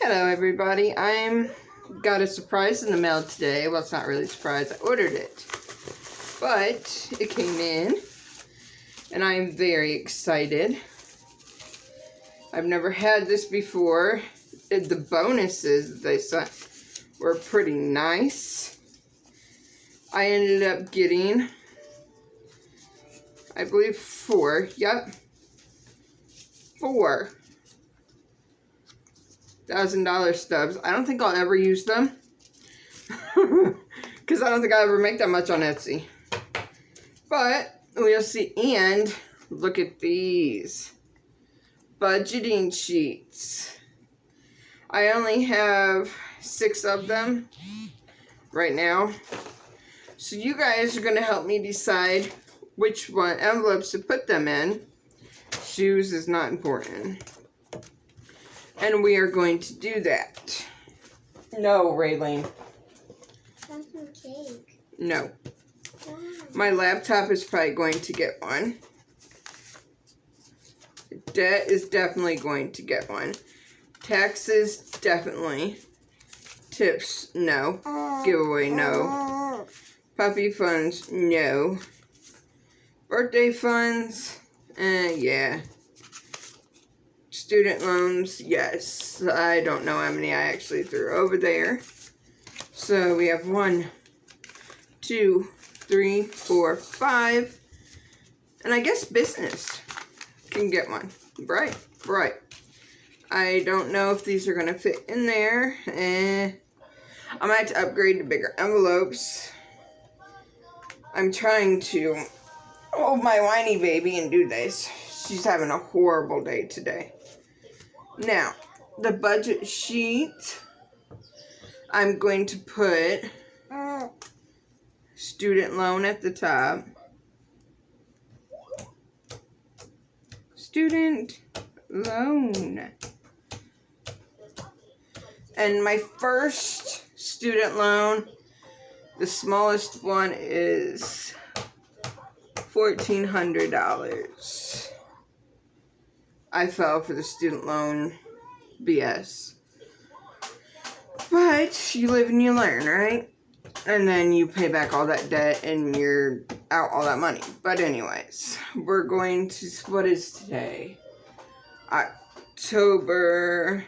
Hello everybody, got a surprise in the mail today. Well, it's not really a surprise, I ordered it. But it came in and I am very excited. I've never had this before. The bonuses they sent were pretty nice. I ended up getting, I believe 4, yep, 4 $1,000 stubs. I don't think I'll ever use them because I don't think I'll ever make that much on Etsy. But we'll see. And look at these budgeting sheets. I only have 6 of them right now. So you guys are going to help me decide which one envelopes to put them in. Shoes is not important. And we are going to do that. No, Raylene. Have some cake. No. Wow. My laptop is probably going to get one. Debt is definitely going to get one. Taxes, definitely. Tips, no. Giveaway, no. Puppy funds, no. Birthday funds, yeah. Student loans, yes. I don't know how many I actually threw over there. So we have 1, 2, 3, 4, 5. And I guess business can get one. Right. I don't know if these are going to fit in there. I might have to upgrade to bigger envelopes. I'm trying to hold my whiny baby and do this. She's having a horrible day today. Now, the budget sheet, I'm going to put student loan at the top. Student loan. And my first student loan, the smallest one is $1,400. I fell for the student loan BS. But you live and you learn, right? And then you pay back all that debt and you're out all that money. But anyways, we're going to, what is today? October.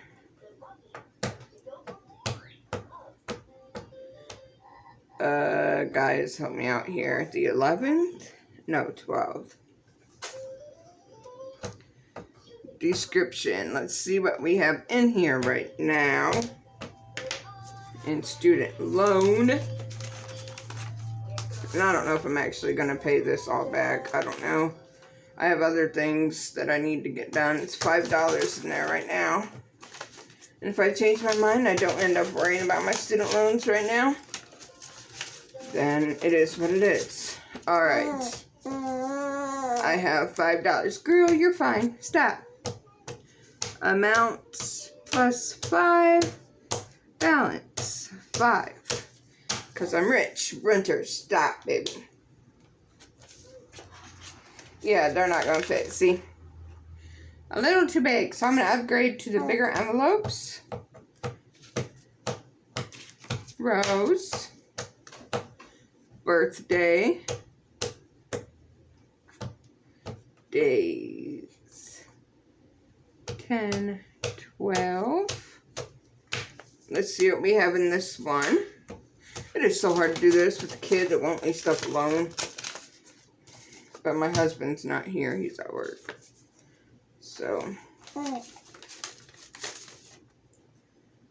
Guys, help me out here. The 11th? No, 12th. Description. Let's see what we have in here right now. In student loan. And I don't know if I'm actually going to pay this all back. I don't know. I have other things that I need to get done. It's $5 in there right now. And if I change my mind, I don't end up worrying about my student loans right now, then it is what it is. Alright. I have $5. Girl, you're fine. Stop. Amounts plus 5. Balance 5. Because I'm rich. Renters. Stop, baby. Yeah, they're not going to fit. See? A little too big. So I'm going to upgrade to the bigger envelopes. Rose. Birthday. Days. 10, 12. Let's see what we have in this one. It is so hard to do this with a kid that won't leave stuff alone. But my husband's not here. He's at work. So.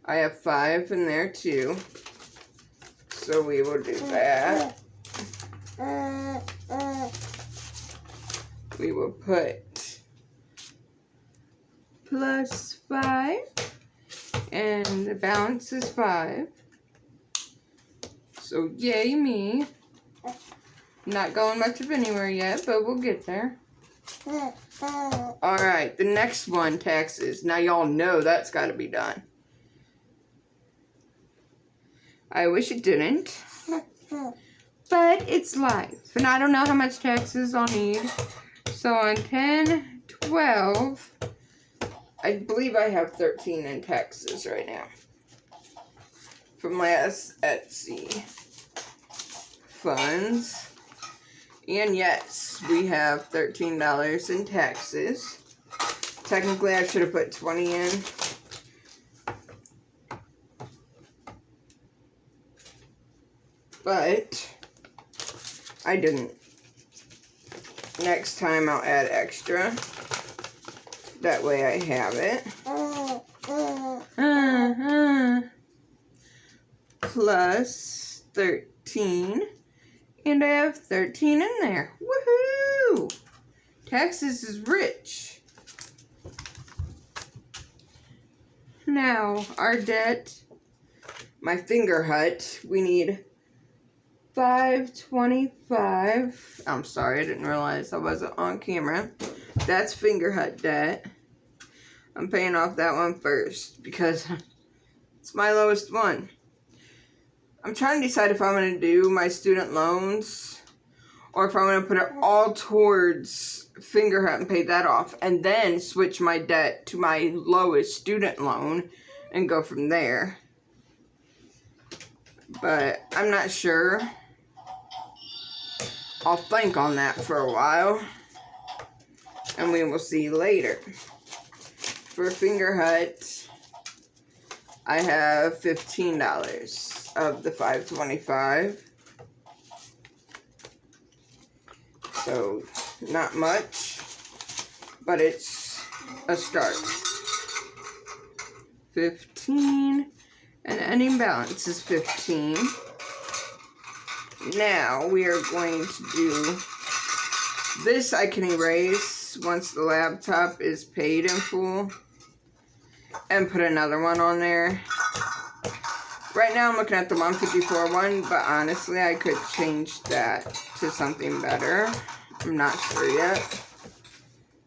I have 5 in there too. So we will do that. We will put plus 5. And the balance is 5. So yay me. Not going much of anywhere yet, but we'll get there. Alright, the next one, taxes. Now y'all know that's got to be done. I wish it didn't. But it's life. And I don't know how much taxes I'll need. So on 10, 12, I believe I have 13 in taxes right now. From last Etsy funds. And yes, we have $13 in taxes. Technically, I should have put 20 in. But I didn't. Next time I'll add extra. That way I have it. Plus 13. And I have 13 in there. Woohoo! Texas is rich. Now, our debt, my finger hut, we need $525. I'm sorry, I didn't realize I wasn't on camera. That's finger hut debt. I'm paying off that one first because it's my lowest one. I'm trying to decide if I'm going to do my student loans or if I'm going to put it all towards finger hut and pay that off and then switch my debt to my lowest student loan and go from there. But I'm not sure. I'll think on that for a while and we will see later. For finger hut, I have $15 of the $525. So, not much, but it's a start. 15, and ending balance is 15. Now, we are going to do this. I can erase once the laptop is paid in full and put another one on there. Right now I'm looking at the 154 one, but honestly I could change that to something better. I'm not sure yet.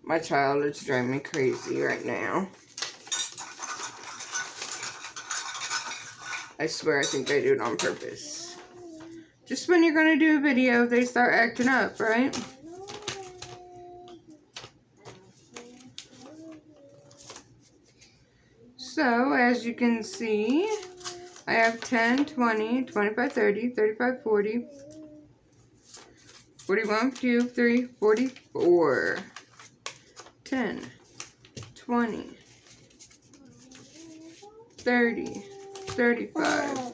My child is driving me crazy right now. I swear I think they do it on purpose. Just when you're going to do a video, they start acting up, right? So, as you can see, I have 10, 20, 25, 30, 35, 40, 41, 2, 3, 44, 10, 20, 30, 35,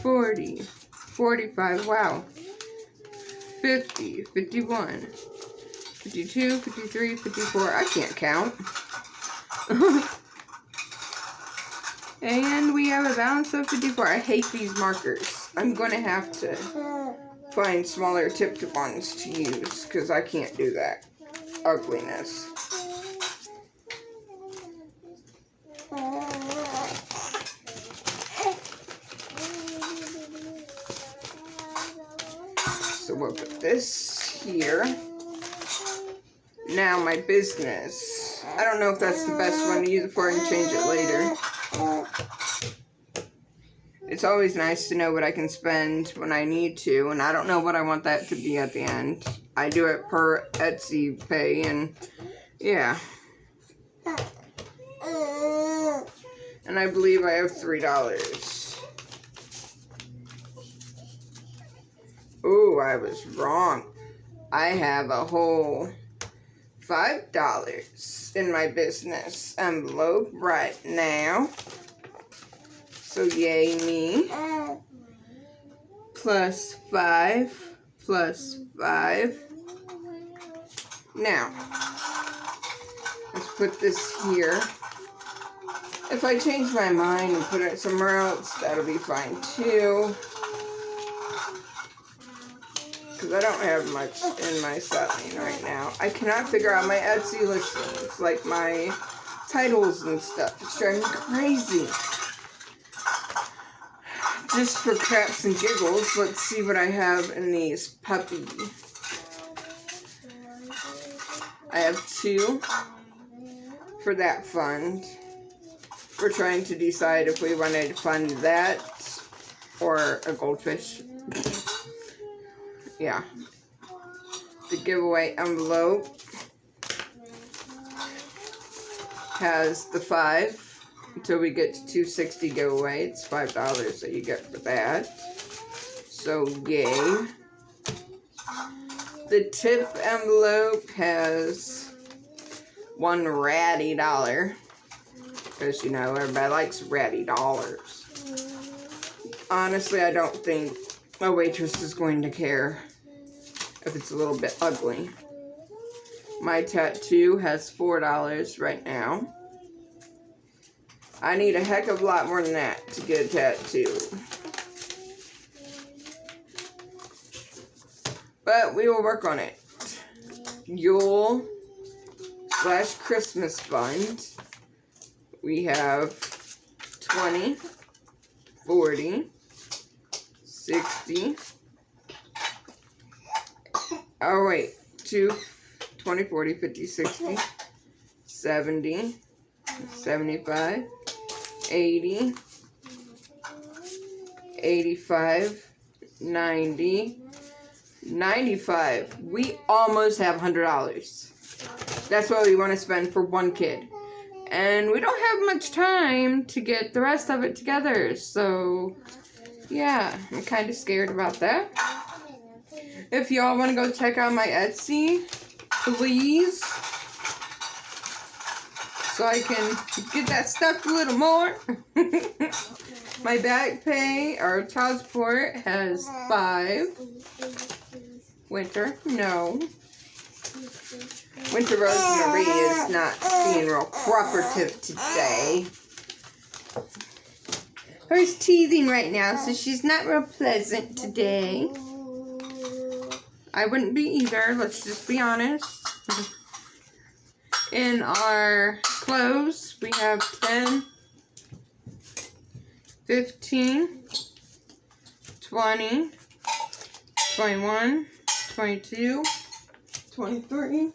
40, 45, wow, 50, 51, 52, 53, 54, I can't count. And we have a balance of 54. I hate these markers. I'm going to have to find smaller tipped ones to use because I can't do that ugliness. So we'll put this here. Now my business. I don't know if that's the best one to use it for. I can change it later. It's always nice to know what I can spend when I need to, and I don't know what I want that to be at the end. I do it per Etsy pay, and yeah. And I believe I have $3. Ooh, I was wrong. I have a whole $5 in my business envelope right now. So yay me. Plus 5, plus 5. Now, let's put this here. If I change my mind and put it somewhere else, that'll be fine too. Because I don't have much in my selling right now. I cannot figure out my Etsy listings, like my titles and stuff. It's driving me crazy. Just for craps and giggles, let's see what I have in these puppy. I have 2 for that fund. We're trying to decide if we wanted to fund that or a goldfish. Yeah. The giveaway envelope. has the 5 until we get to 260 giveaway. It's $5 that you get for that. So yay. The tip envelope has one ratty dollar. Because, you know, everybody likes ratty dollars. Honestly, I don't think a waitress is going to care if it's a little bit ugly. My tattoo has $4 right now. I need a heck of a lot more than that to get a tattoo. But we will work on it. Yule / Christmas fund. We have 20, 40, 60. Oh wait, 20, 40, 50, 60, 70, 75, 80, 85, 90, 95. We almost have $100. That's what we want to spend for one kid. And we don't have much time to get the rest of it together. So, yeah, I'm kind of scared about that. If y'all want to go check out my Etsy, please. So I can get that stuff a little more. My back pay, or child support, has 5. Winter, no. Winter Rosemary is not being real cooperative today. Her's teething right now, so she's not real pleasant today. I wouldn't be either, let's just be honest. In our clothes, we have 10, 15, 20, 21, 22, 23,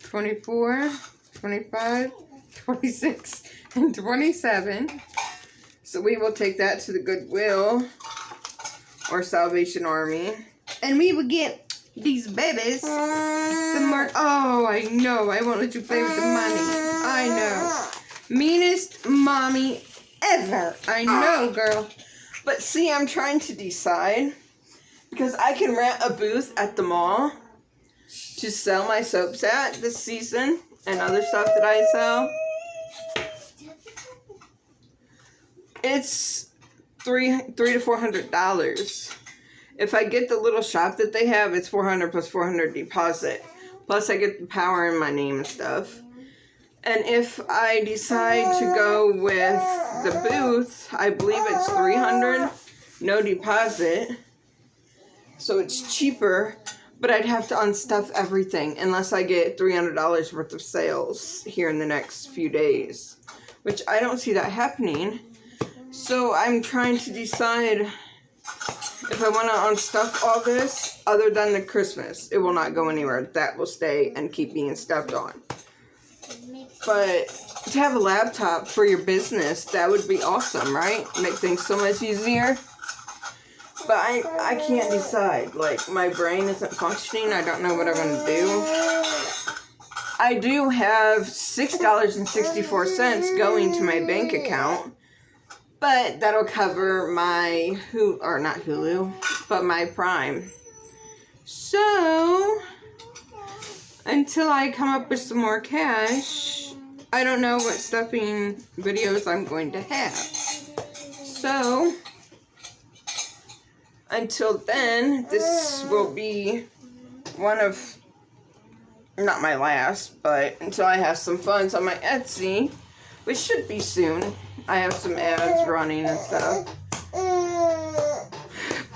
24, 25, 26, and 27. So we will take that to the Goodwill or Salvation Army. And we will get these babies some more. Oh, I know. I won't let you play with the money. I know. Meanest mommy ever. I know, girl. But see, I'm trying to decide. Because I can rent a booth at the mall to sell my soaps at this season and other stuff that I sell. It's $300 to $400. If I get the little shop that they have, it's $400 plus $400 deposit. Plus I get the power in my name and stuff. And if I decide to go with the booth, I believe it's $300, no deposit. So it's cheaper, but I'd have to unstuff everything unless I get $300 worth of sales here in the next few days, which I don't see that happening. So I'm trying to decide if I want to unstuff all this other than the Christmas. It will not go anywhere. That will stay and keep being stuffed on. But to have a laptop for your business, that would be awesome, right? Make things so much easier. But I can't decide. Like, my brain isn't functioning. I don't know what I'm going to do. I do have $6.64 going to my bank account. But that'll cover my not Hulu, but my Prime. So, until I come up with some more cash, I don't know what stuffing videos I'm going to have. So, until then, this will be one of, not my last, but until I have some funds on my Etsy, which should be soon. I have some ads running and stuff.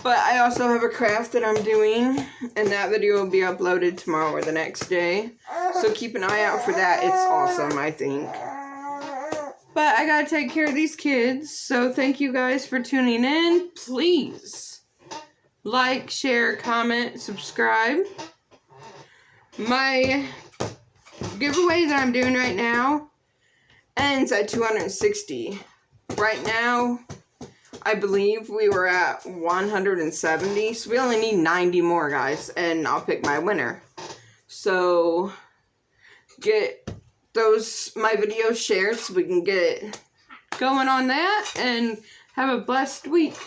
But I also have a craft that I'm doing, and that video will be uploaded tomorrow or the next day. So keep an eye out for that. It's awesome, I think. But I gotta take care of these kids, so thank you guys for tuning in. Please like, share, comment, subscribe. My giveaway that I'm doing right now ends at 260. Right now, I believe we were at 170, so we only need 90 more, guys, and I'll pick my winner. So, get my videos shared so we can get going on that and have a blessed week.